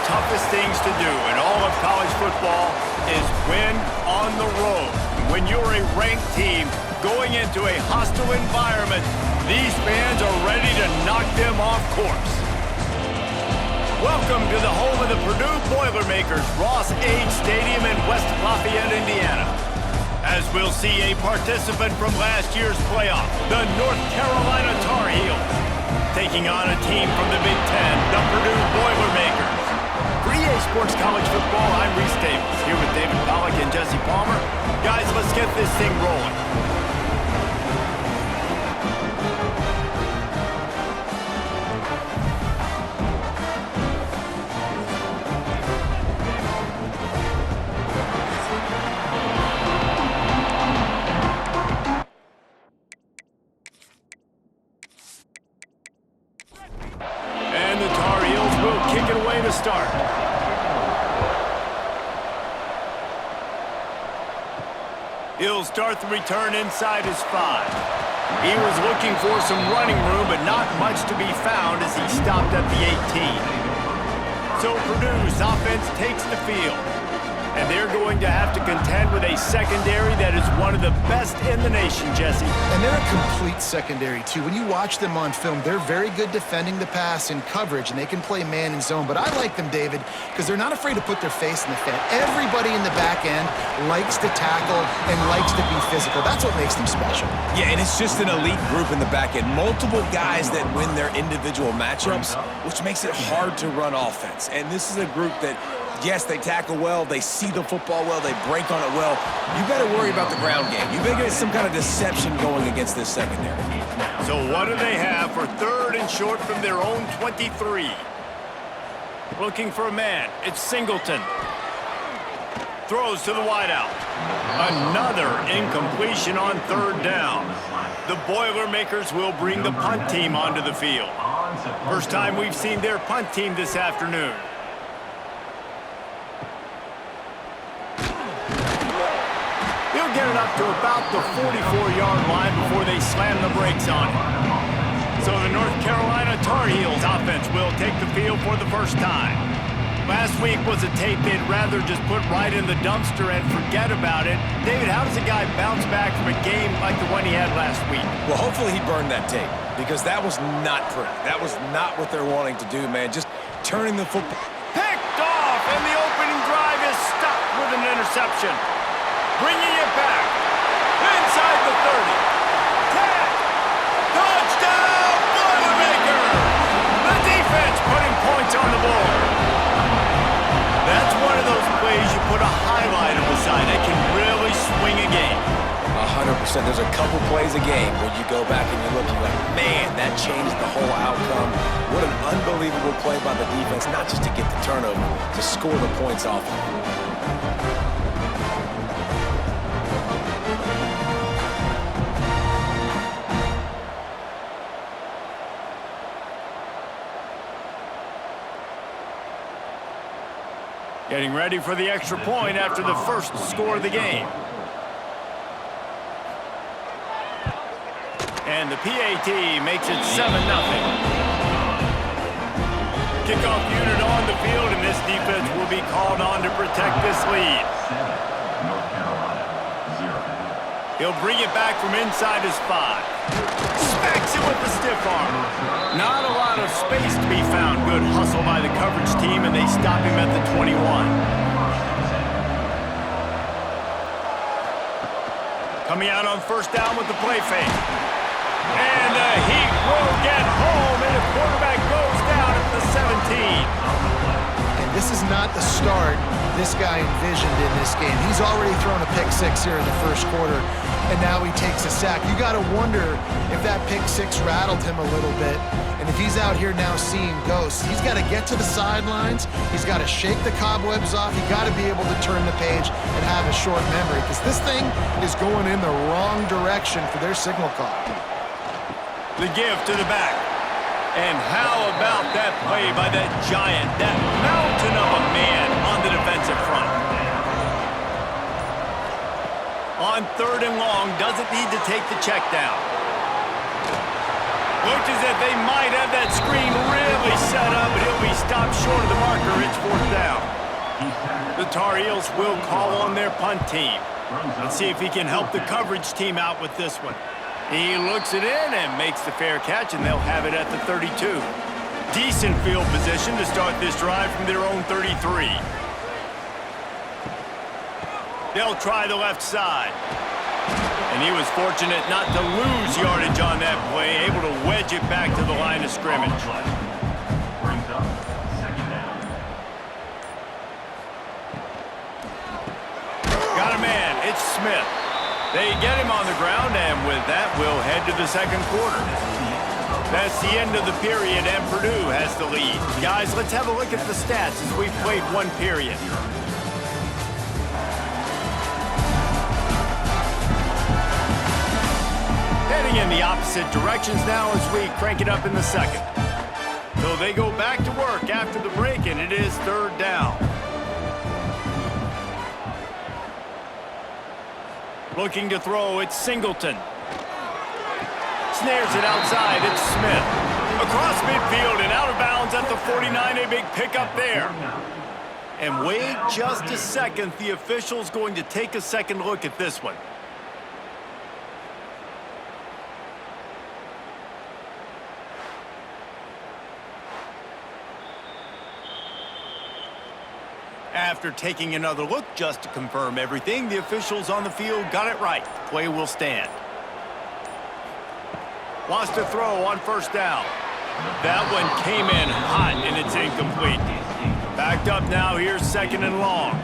toughest things to do in all of college football is win on the road. When you're a ranked team going into a hostile environment, these fans are ready to knock them off course. Welcome to the home of the Purdue Boilermakers, Ross Age Stadium in West Lafayette, Indiana. As we'll see a participant from last year's playoff, the North Carolina Tar Heels, taking on a team from the Big Ten, the Purdue Boilermakers. For EA Sports College Football, I'm Reese Davis, here with David Pollack and Jesse Palmer. Guys, let's get this thing rolling. Start. He'll start the return inside his 5. He was looking for some running room, but not much to be found as he stopped at the 18. So Purdue's offense takes the field, and they're going to have to contend with a secondary that is one of the best in the nation, Jesse. And they're a complete secondary, too. When you watch them on film, they're very good defending the pass in coverage, and they can play man and zone. But I like them, David, because they're not afraid to put their face in the fan. Everybody in the back end likes to tackle and likes to be physical. That's what makes them special. Yeah, and it's just an elite group in the back end. Multiple guys that win their individual matchups, which makes it hard to run offense. And this is a group that, yes, they tackle well, they see the football well, they break on it well. You got to worry about the ground game. You better get some kind of deception going against this secondary. So what do they have for third and short from their own 23? Looking for a man. It's Singleton. Throws to the wideout. Another incompletion on third down. The Boilermakers will bring the punt team onto the field. First time we've seen their punt team this afternoon. He'll get it up to about the 44-yard line before they slam the brakes on it. So the North Carolina Tar Heels offense will take the field for the first time. Last week was a tape they'd rather just put right in the dumpster and forget about it. David, how does a guy bounce back from a game like the one he had last week? Well, hopefully he burned that tape, because that was not pretty. That was not what they're wanting to do, man. Just turning the football. Picked off, and the opening drive is stopped with an interception. Bringing it back. Inside the 30. 10. Touchdown, Boilermakers! The defense putting points on the board. That's one of those plays you put a highlight on the side. It can really swing a game. 100%. There's a couple plays a game where you go back and you look and you're like, man, that changed the whole outcome. What an unbelievable play by the defense, not just to get the turnover, to score the points off of it. Getting ready for the extra point after the first score of the game. And the PAT makes it 7-0. Kickoff unit on the field, and this defense will be called on to protect this lead. He'll bring it back from inside his 5. Smacks it with the stiff arm. Not a lot of space to be found. Good hustle by the coverage team, and they stop him at the 21. Coming out on first down with the play fake. And the Heat will get home, and the quarterback goes down at the 17. And this is not the start this guy envisioned in this game. He's already thrown a pick 6 here in the first quarter, and now he takes a sack. You got to wonder if that pick 6 rattled him a little bit. And if he's out here now seeing ghosts, he's got to get to the sidelines. He's got to shake the cobwebs off. He's got to be able to turn the page and have a short memory, because this thing is going in the wrong direction for their signal call. The give to the back. And how about that play by that giant, that mountain of a man on the defensive front? On third and long, doesn't need to take the check down. Looks as if they might have that screen really set up, but he'll be stopped short of the mark marker, it's 4th down. The Tar Heels will call on their punt team. Let's see if he can help the coverage team out with this one. He looks it in and makes the fair catch, and they'll have it at the 32. Decent field position to start this drive from their own 33. They'll try the left side. And he was fortunate not to lose yardage on that play, able to wedge it back to the line of scrimmage. Got a man, it's Smith. They get him on the ground, and with that, we'll head to the second quarter. That's the end of the period, and Purdue has the lead. Guys, let's have a look at the stats as we've played one period. Heading in the opposite directions now as we crank it up in the second. So they go back to work after the break, and it is 3rd down. Looking to throw, it's Singleton. Snares it outside, it's Smith. Across midfield and out of bounds at the 49, a big pickup there. And wait just a second, the official's going to take a second look at this one. After taking another look just to confirm everything, the officials on the field got it right. Play will stand. Wants to throw on 1st down. That one came in hot and it's incomplete. Backed up now, here's 2nd and long.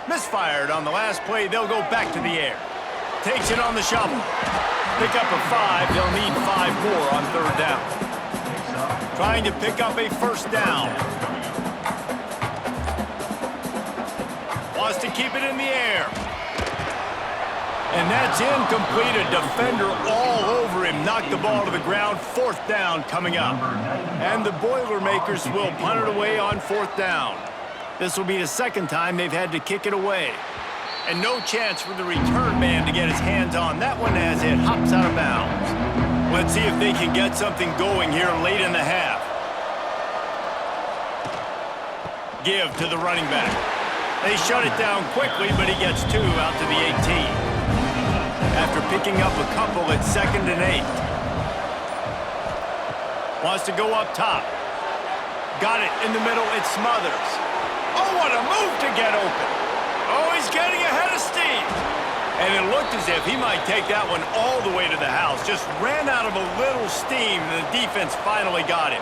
Misfired on the last play, they'll go back to the air. Takes it on the shovel. Pick up a 5, they'll need 5 more on 3rd down. Trying to pick up a 1st down. Wants to keep it in the air. And that's incomplete. A defender all over him. Knocked the ball to the ground. 4th down coming up. And the Boilermakers will punt it away on 4th down. This will be the 2nd time they've had to kick it away. And no chance for the return man to get his hands on that one as it hops out of bounds. Let's see if they can get something going here late in the half. Give to the running back. They shut it down quickly, but he gets 2 out to the 18. After picking up a couple, it's 2nd and 8. Wants to go up top. Got it in the middle, it's Smothers. Oh, what a move to get open. Oh, he's getting ahead of steam. And it looked as if he might take that one all the way to the house. Just ran out of a little steam, and the defense finally got him.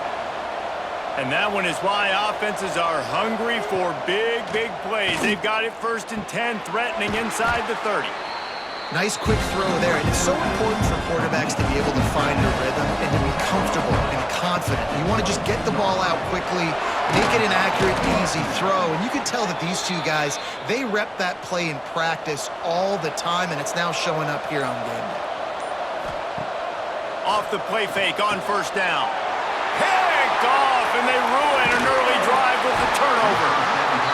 And that one is why offenses are hungry for big, big plays. They've got it 1st and 10, threatening inside the 30. Nice quick throw there, and it's so important for quarterbacks to be able to find a rhythm and to be comfortable and confident. You want to just get the ball out quickly, make it an accurate, easy throw, and you can tell that these two guys, they rep that play in practice all the time, and it's now showing up here on game day. Off the play fake on 1st down. Picked off, and they ruin an early drive with the turnover.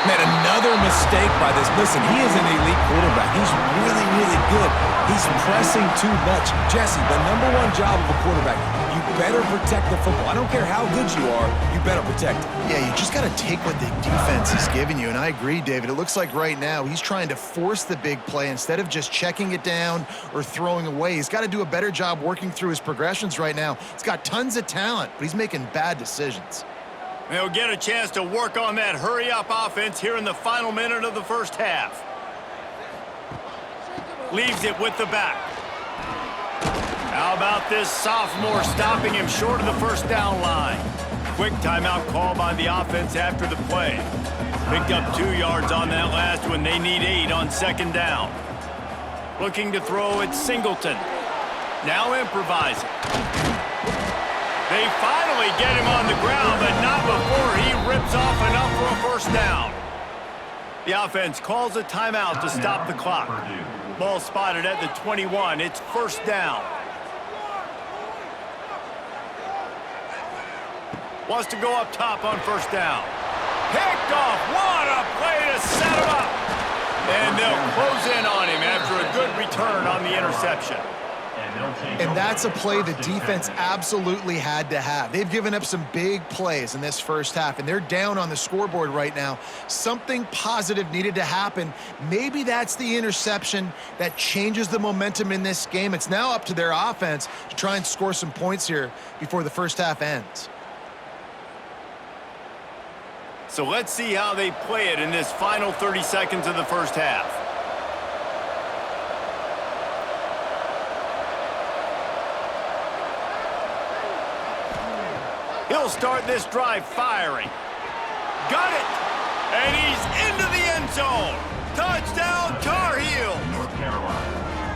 Man, another mistake by this. Listen, he is an elite quarterback. He's really, really good. He's pressing too much. Jesse, the #1 job of a quarterback, you better protect the football. I don't care how good you are, you better protect it. Yeah, you just got to take what the defense is giving you, and I agree, David. It looks like right now he's trying to force the big play instead of just checking it down or throwing away. He's got to do a better job working through his progressions right now. He's got tons of talent, but he's making bad decisions. They'll get a chance to work on that hurry-up offense here in the final minute of the 1st half. Leaves it with the back. How about this sophomore stopping him short of the 1st down line? Quick timeout call by the offense after the play. Picked up 2 yards on that last one. They need 8 on 2nd down. Looking to throw, it's Singleton. Now improvising. They finally get him on the ground, but not before he rips off enough for a 1st down. The offense calls a timeout to stop the clock. Ball spotted at the 21. It's 1st down. Wants to go up top on 1st down. Picked off. What a play to set him up. And they'll close in on him after a good return on the interception. And that's a play the defense absolutely had to have. They've given up some big plays in this first half, and they're down on the scoreboard right now. Something positive needed to happen. Maybe that's the interception that changes the momentum in this game. It's now up to their offense to try and score some points here before the first half ends. So let's see how they play it in this final 30 seconds of the first half. He'll start this drive firing. Got it! And he's into the end zone. Touchdown, Tar Heel!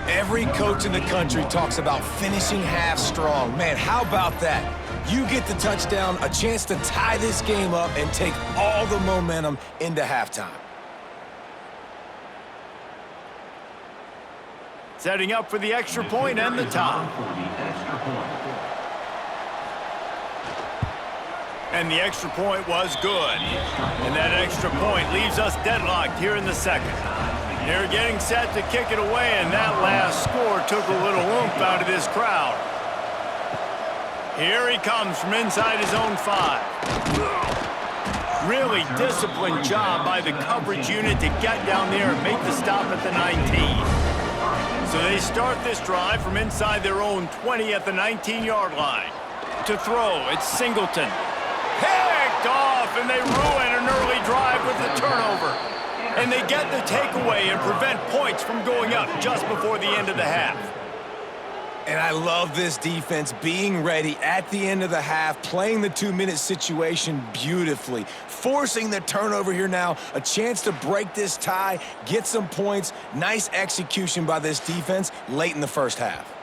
Every coach in the country talks about finishing half strong. Man, how about that? You get the touchdown, a chance to tie this game up and take all the momentum into halftime. Setting up for the extra point and the tie. And the extra point was good. And that extra point leaves us deadlocked here in the second. They're getting set to kick it away, and that last score took a little oomph out of this crowd. Here he comes from inside his own 5. Really disciplined job by the coverage unit to get down there and make the stop at the 19. So they start this drive from inside their own 20 at the 19-yard line. To throw, it's Singleton. Picked off, and they ruin an early drive with the turnover. And they get the takeaway and prevent points from going up just before the end of the half. And I love this defense being ready at the end of the half, playing the 2-minute situation beautifully, forcing the turnover here now, a chance to break this tie, get some points. Nice execution by this defense late in the first half.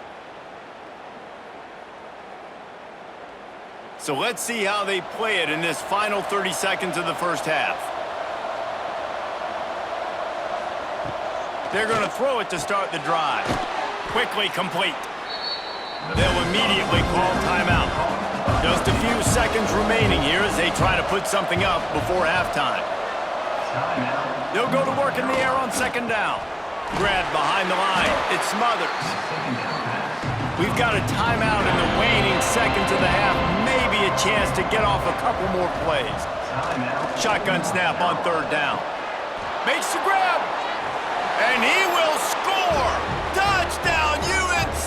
So let's see how they play it in this final 30 seconds of the first half. They're going to throw it to start the drive. Quickly complete. They'll immediately call timeout. Just a few seconds remaining here as they try to put something up before halftime. They'll go to work in the air on second down. Grabbed behind the line. It's Smothers. We've got a timeout in the waning seconds of the half. Maybe a chance to get off a couple more plays. Shotgun snap on third down. Makes the grab. And he will score! Touchdown, UNC!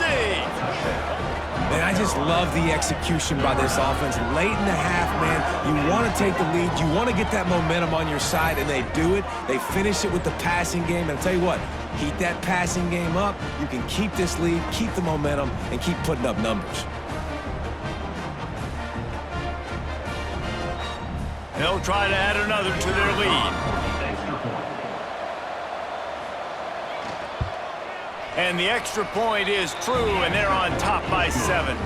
Man, I just love the execution by this offense. Late in the half, man, you want to take the lead. You want to get that momentum on your side, and they do it. They finish it with the passing game. And I'll tell you what, keep that passing game up. You can keep this lead, keep the momentum, and keep putting up numbers. They'll try to add another to their lead. And the extra point is true, and they're on top by 7.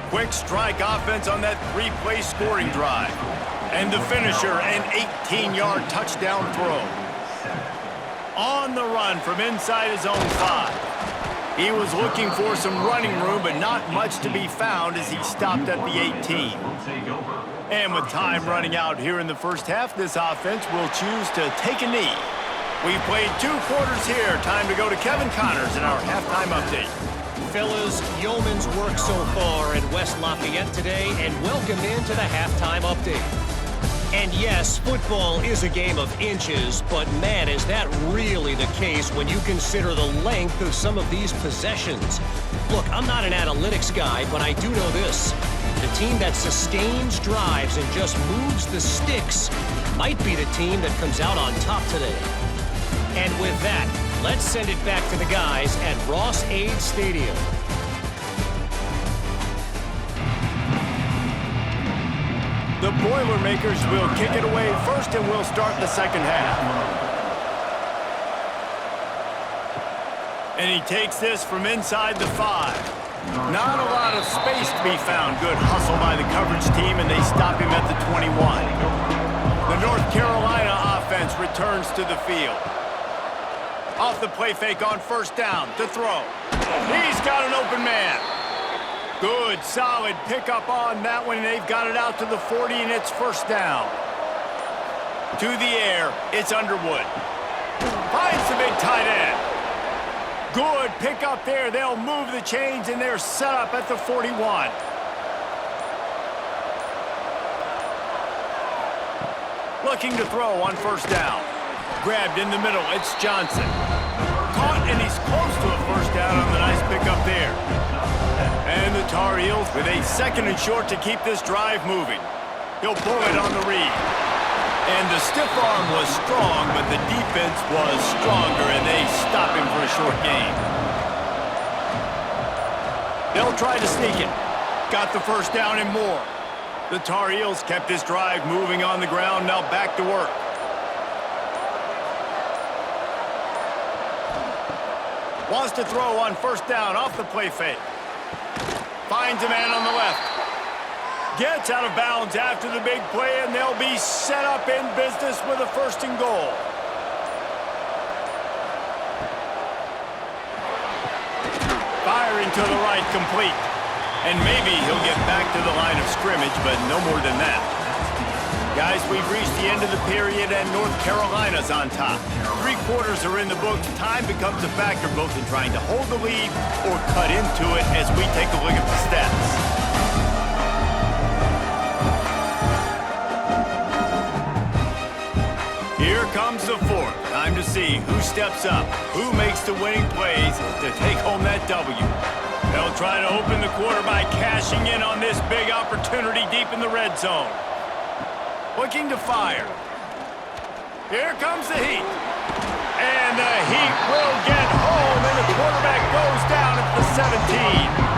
Quick strike offense on that 3-play scoring drive. And the finisher, an 18-yard touchdown throw. On the run from inside his own 5. He was looking for some running room, but not much to be found as he stopped at the 18. And with time running out here in the first half, this offense will choose to take a knee. We've played 2 quarters here. Time to go to Kevin Connors in our halftime update. Fellas, yeoman's work so far in West Lafayette today, and welcome into the halftime update. And yes, football is a game of inches, but man, is that really the case when you consider the length of some of these possessions. Look, I'm not an analytics guy, but I do know this. The team that sustains drives and just moves the sticks might be the team that comes out on top today. And with that, let's send it back to the guys at Ross-Ade Stadium. The Boilermakers will kick it away first, and we'll start the second half. And he takes this from inside the 5. Not a lot of space to be found. Good hustle by the coverage team, and they stop him at the 21. The North Carolina offense returns to the field. Off the play fake on first down to throw. He's got an open man. Good, solid pickup on that one. They've got it out to the 40, and it's first down. To the air, it's Underwood. Finds the big tight end. Good pick up there. They'll move the chains, and they're set up at the 41. Looking to throw on first down. Grabbed in the middle. It's Johnson. Caught, and he's close to a first down on the nice pickup there. And the Tar Heels with a 2nd and short to keep this drive moving. He'll pull it on the read. And the stiff arm was strong, but the defense was stronger, and they stop him for a short gain. They'll try to sneak it. Got the first down and more. The Tar Heels kept this drive moving on the ground, now back to work. Wants to throw on first down off the play fake. Finds a man on the left. Gets out of bounds after the big play, and they'll be set up in business with a 1st and goal. Firing to the right, complete. And maybe he'll get back to the line of scrimmage, but no more than that. Guys, we've reached the end of the period, and North Carolina's on top. 3 quarters are in the books. Time becomes a factor both in trying to hold the lead or cut into it as we take a look at the stats. Here comes the 4th. Time to see who steps up, who makes the winning plays to take home that W. They'll try to open the quarter by cashing in on this big opportunity deep in the red zone. Looking to fire. Here comes the heat. And the heat will get home, and the quarterback goes down at the 17.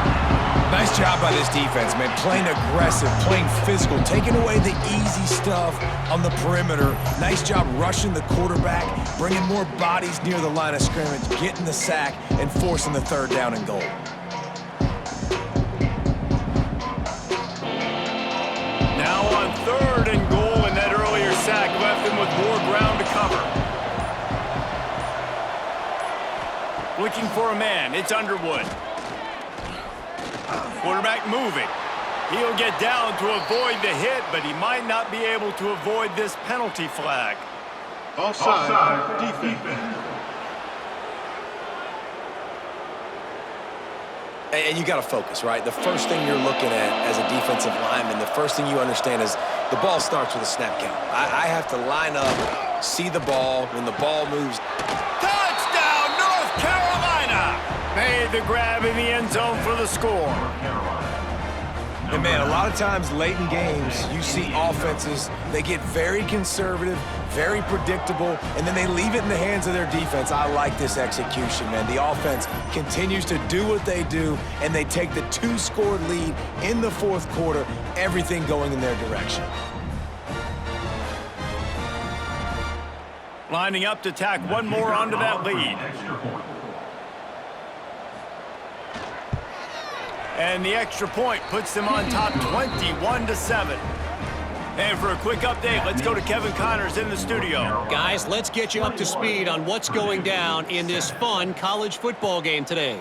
Nice job by this defense, man. Playing aggressive, playing physical, taking away the easy stuff on the perimeter. Nice job rushing the quarterback, bringing more bodies near the line of scrimmage, getting the sack, and forcing the 3rd down and goal. Now on 3rd and goal, and that earlier sack left them with more ground to cover. Looking for a man. It's Underwood. Quarterback moving. He'll get down to avoid the hit, but he might not be able to avoid this penalty flag. Offside defense. And you got to focus, right? The first thing you're looking at as a defensive lineman, the first thing you understand is the ball starts with a snap count. I have to line up, see the ball. When the ball moves. Touchdown, North Carolina! Made the grab in the end zone for the score. And, man, a lot of times late in games, you see offenses, they get very conservative, very predictable, and then they leave it in the hands of their defense. I like this execution, man. The offense continues to do what they do, and they take the 2-score lead in the 4th quarter, everything going in their direction. Lining up to tack one more onto that lead. And the extra point puts them on top 21-7. And for a quick update, let's go to Kevin Connors in the studio. Guys, let's get you up to speed on what's going down in this fun college football game today.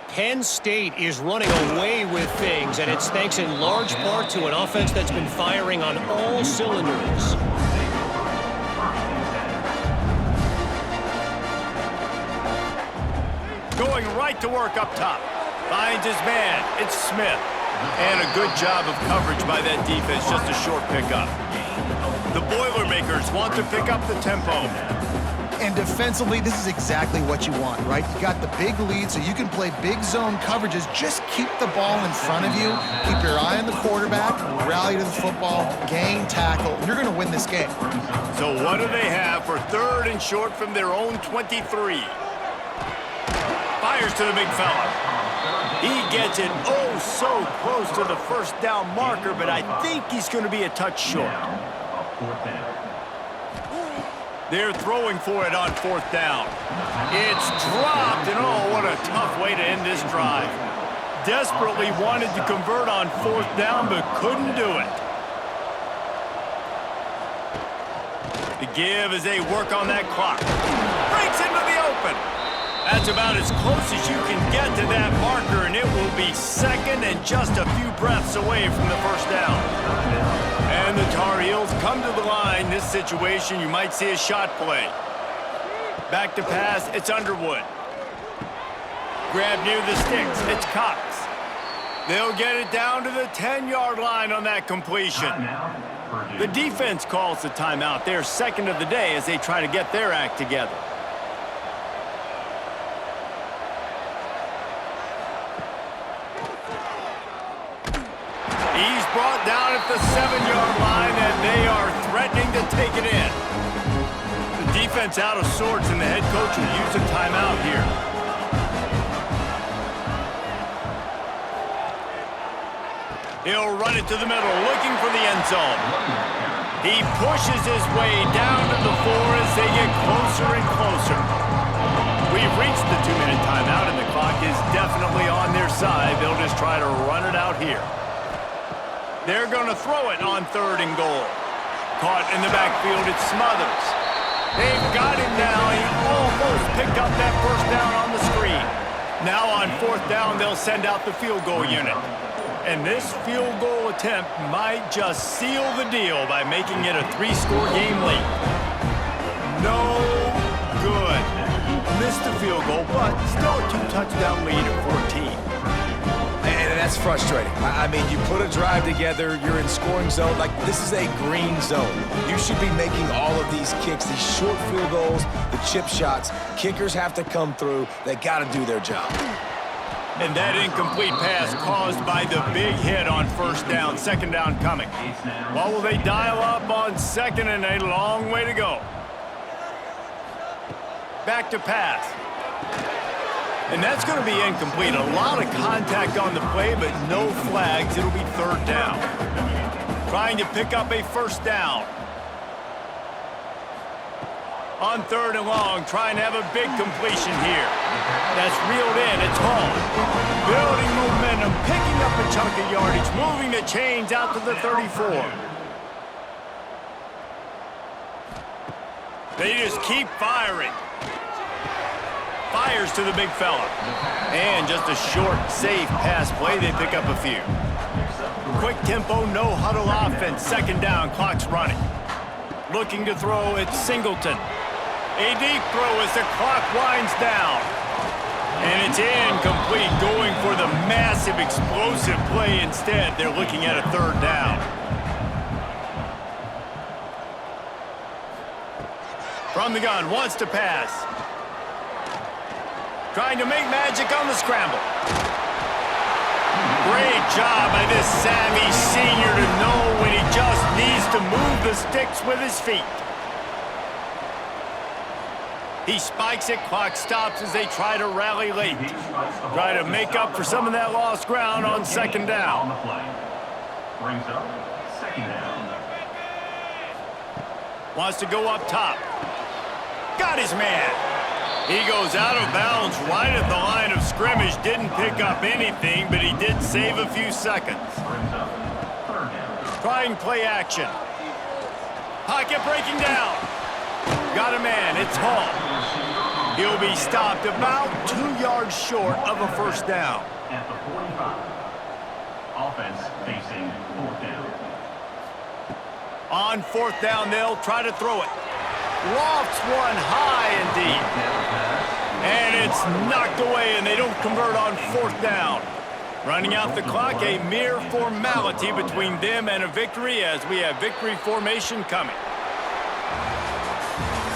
Penn State is running away with things, and it's thanks in large part to an offense that's been firing on all cylinders. Going right to work up top. Finds his man. It's Smith. And a good job of coverage by that defense. Just a short pickup. The Boilermakers want to pick up the tempo. And defensively, this is exactly what you want, right? You got the big lead, so you can play big zone coverages. Just keep the ball in front of you. Keep your eye on the quarterback. Rally to the football. Gain, tackle. You're going to win this game. So what do they have for 3rd and short from their own 23? Fires to the big fella. He gets it oh so close to the first down marker, but I think he's going to be a touch short. They're throwing for it on 4th down. It's dropped, and oh, what a tough way to end this drive. Desperately wanted to convert on 4th down, but couldn't do it. The give as they work on that clock. Breaks into the open. That's about as close as you can get to that marker, and it will be 2nd and just a few breaths away from the first down. And the Tar Heels come to the line. This situation, you might see a shot play. Back to pass, it's Underwood. grab near the sticks. It's Cox. They'll get it down to the 10-yard line on that completion. The defense calls the timeout, their second of the day, as they try to get their act together. He's brought down at the 7-yard line, and they are threatening to take it in. The defense out of sorts, and the head coach will use a timeout here. He'll run it to the middle, looking for the end zone. He pushes his way down to the 4 as they get closer and closer. We've reached the 2-minute timeout, and the clock is definitely on their side. They'll just try to run it out here. They're going to throw it on 3rd and goal. Caught in the backfield, it's Smothers. They've got him now. He almost picked up that first down on the screen. Now on 4th down, they'll send out the field goal unit. And this field goal attempt might just seal the deal by making it a 3-score game late. No good. Missed the field goal, but still a 2-touchdown lead at 14. And that's frustrating. I mean, you put a drive together, you're in scoring zone. Like, this is a green zone. You should be making all of these kicks, these short field goals, the chip shots. Kickers have to come through. They got to do their job. And that incomplete pass caused by the big hit on 1st down. 2nd down coming. Well, will they dial up on 2nd and a long way to go? Back to pass. And that's going to be incomplete. A lot of contact on the play, but no flags. It'll be 3rd down. Trying to pick up a 1st down. On 3rd and long, trying to have a big completion here. That's reeled in. It's Hall. Building momentum, picking up a chunk of yardage, moving the chains out to the 34. They just keep firing. Fires to the big fella. And just a short, safe pass play. They pick up a few. Quick tempo, no huddle offense. 2nd down, clock's running. Looking to throw, it's Singleton. A deep throw as the clock winds down. And it's incomplete, going for the massive, explosive play instead. They're looking at a 3rd down. From the gun, wants to pass. Trying to make magic on the scramble. Great job by this savvy senior to know when he just needs to move the sticks with his feet. He spikes it, clock stops as they try to rally late. Try to make up for some of that lost ground on 2nd down. Brings up 2nd down. Wants to go up top. Got his man. He goes out of bounds right at the line of scrimmage. Didn't pick up anything, but he did save a few seconds. Brings up 3rd down. Trying play action. Pocket breaking down. Got a man. It's Hall. He'll be stopped about 2 yards short of a 1st down. At the 45. Offense facing 4th down. On 4th down, they'll try to throw it. Lofts one high and deep. And it's knocked away, and they don't convert on 4th down. Running out the clock, a mere formality between them and a victory as we have victory formation coming.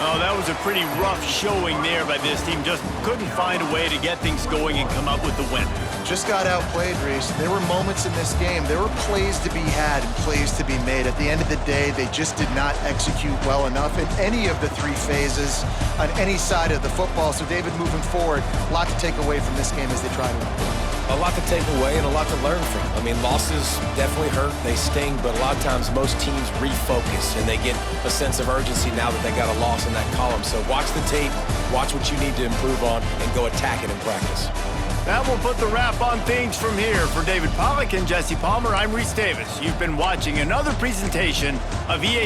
Oh, that was a pretty rough showing there by this team. Just couldn't find a way to get things going and come up with the win. Just got outplayed, Reese. There were moments in this game. There were plays to be had and plays to be made. At the end of the day, they just did not execute well enough in any of the 3 phases on any side of the football. So, David, moving forward, a lot to take away from this game as they try to improve. A lot to take away and a lot to learn from. I mean, losses definitely hurt, they sting, but a lot of times most teams refocus and they get a sense of urgency now that they got a loss in that column. So watch the tape, watch what you need to improve on, and go attack it in practice. That will put the wrap on things from here. For David Pollack and Jesse Palmer, I'm Reese Davis. You've been watching another presentation of EA